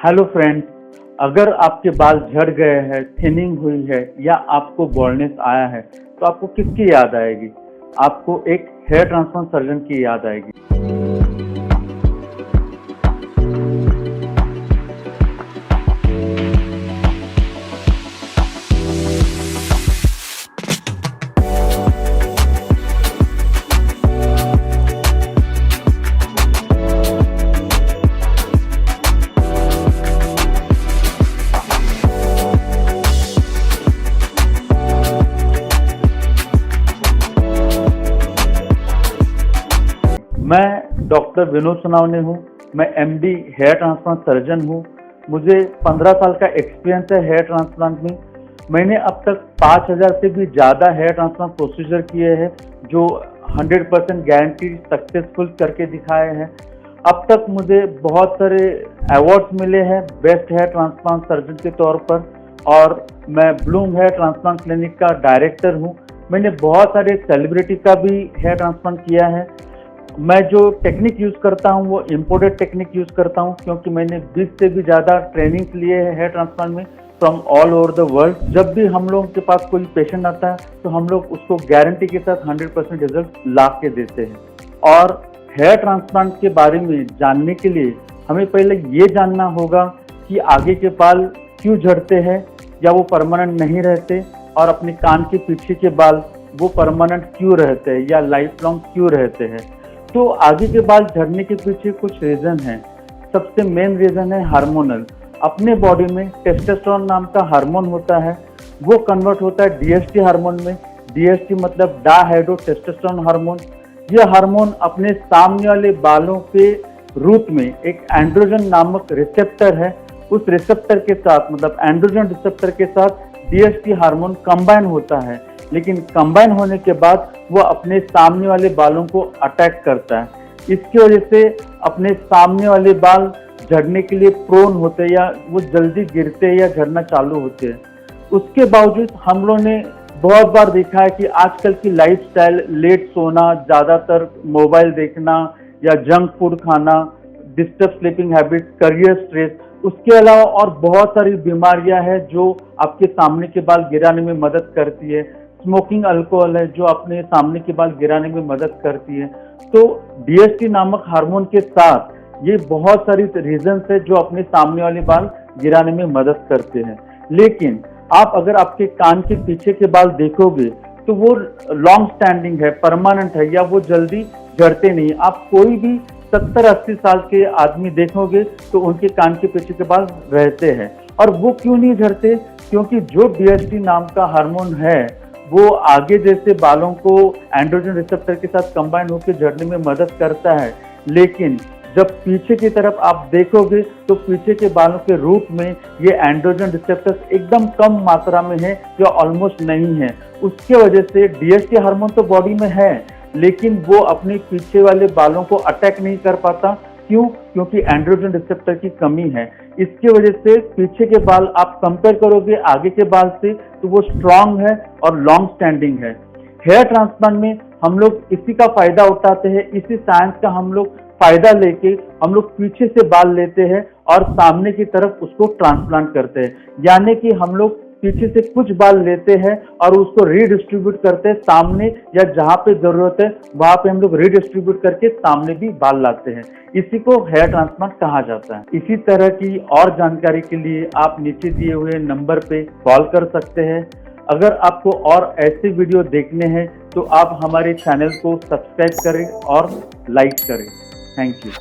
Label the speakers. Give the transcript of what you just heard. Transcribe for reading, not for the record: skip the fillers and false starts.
Speaker 1: Hello friends, अगर आपके बाल झड़ गए हैं, थिनिंग हुई है या आपको बॉल्डनेस आया है तो आपको किसकी याद आएगी? आपको एक हेयर ट्रांसप्लांट सर्जन की याद आएगी। मैं डॉक्टर विनोद सोनावने हूँ। मैं एमडी हेयर ट्रांसप्लांट सर्जन हूँ। मुझे 15 साल का एक्सपीरियंस है हेयर ट्रांसप्लांट में। मैंने अब तक 5000 से भी ज़्यादा हेयर ट्रांसप्लांट प्रोसीजर किए हैं जो 100% गारंटी सक्सेसफुल करके दिखाए हैं। अब तक मुझे बहुत सारे अवार्ड्स मिले हैं बेस्ट हेयर ट्रांसप्लांट सर्जन के तौर पर, और मैं ब्लूम हेयर ट्रांसप्लांट क्लिनिक का डायरेक्टर हूँ। मैंने बहुत सारे सेलिब्रिटी का भी हेयर ट्रांसप्लांट किया है। मैं जो टेक्निक यूज़ करता हूँ वो इम्पोर्टेड टेक्निक यूज़ करता हूँ, क्योंकि मैंने 20 से भी ज़्यादा ट्रेनिंग्स लिए हैं हेयर ट्रांसप्लांट में from all over the world. जब भी हम लोगों के पास कोई पेशेंट आता है तो हम लोग उसको गारंटी के साथ 100% रिजल्ट ला के देते हैं। और हेयर ट्रांसप्लांट के बारे में जानने के लिए हमें पहले ये जानना होगा कि आगे के बाल क्यों झड़ते हैं या वो परमानेंट नहीं रहते, और अपने कान के पीछे के बाल वो परमानेंट क्यों रहते हैं या लाइफ लॉन्ग क्यों रहते हैं। तो आगे के बाल झड़ने के पीछे कुछ रीज़न है। सबसे मेन रीज़न है हार्मोनल। अपने बॉडी में टेस्टोस्टेरोन नाम का हार्मोन होता है, वो कन्वर्ट होता है डीएसटी हार्मोन में। डीएसटी मतलब डायहाइड्रो टेस्टोस्टेरोन हार्मोन। यह हार्मोन अपने सामने वाले बालों के रूट में एक एंड्रोजन नामक रिसेप्टर है, उस रिसेप्टर के साथ मतलब एंड्रोजन रिसेप्टर के साथ डीएसटी हार्मोन कंबाइन होता है। लेकिन कंबाइन होने के बाद वो अपने सामने वाले बालों को अटैक करता है। इसकी वजह से अपने सामने वाले बाल झड़ने के लिए प्रोन होते हैं या वो जल्दी गिरते हैं या झड़ना चालू होते हैं। उसके बावजूद हम लोगों ने बहुत बार देखा है कि आजकल की लाइफस्टाइल, लेट सोना, ज़्यादातर मोबाइल देखना या जंक फूड खाना, disturb sleeping habit, career stress, उसके अलावा और बहुत सारी बीमारियां हैं जो आपके सामने के बाल गिराने में मदद करती है। स्मोकिंग अल्कोहल है जो अपने सामने के बाल गिराने में मदद करती है। तो डीएसटी नामक हार्मोन के साथ ये बहुत सारी रीजंस है जो अपने सामने वाले बाल गिराने में मदद करते हैं। लेकिन आप अगर आपके कान के पीछे के बाल देखोगे तो वो लॉन्ग स्टैंडिंग है, परमानेंट है, या वो जल्दी झड़ते नहीं। आप कोई भी 70-80 साल के आदमी देखोगे तो उनके कान के पीछे के बाल रहते हैं। और वो क्यों नहीं झड़ते? क्योंकि जो डीएसटी नाम का हार्मोन है वो आगे जैसे बालों को एंड्रोजन रिसेप्टर के साथ कंबाइन होकर झड़ने में मदद करता है। लेकिन जब पीछे की तरफ आप देखोगे तो पीछे के बालों के रूट में ये एंड्रोजन रिसेप्टर्स एकदम कम मात्रा में है या ऑलमोस्ट नहीं है। उसके वजह से डीएसटी हार्मोन तो बॉडी में है लेकिन वो अपने पीछे वाले बालों को अटैक नहीं कर पाता। क्यों? क्योंकि एंड्रोजन रिसेप्टर की कमी है। इसकी वजह से पीछे के बाल आप कंपेयर करोगे आगे के बाल से तो वो स्ट्रांग है और लॉन्ग स्टैंडिंग है। हेयर ट्रांसप्लांट में हम लोग इसी का फायदा उठाते हैं, इसी साइंस का हम लोग फायदा लेके हम लोग पीछे से बाल लेते हैं और सामने की तरफ उसको ट्रांसप्लांट करते हैं। यानी कि हम लोग पीछे से कुछ बाल लेते हैं और उसको रीडिस्ट्रीब्यूट करते हैं सामने, या जहाँ पे जरूरत है वहाँ पे हम लोग रीडिस्ट्रीब्यूट करके सामने भी बाल लाते हैं। इसी को हेयर ट्रांसप्लांट कहा जाता है। इसी तरह की और जानकारी के लिए आप नीचे दिए हुए नंबर पे कॉल कर सकते हैं। अगर आपको और ऐसे वीडियो देखने हैं तो आप हमारे चैनल को सब्सक्राइब करें और लाइक करें। Thank you.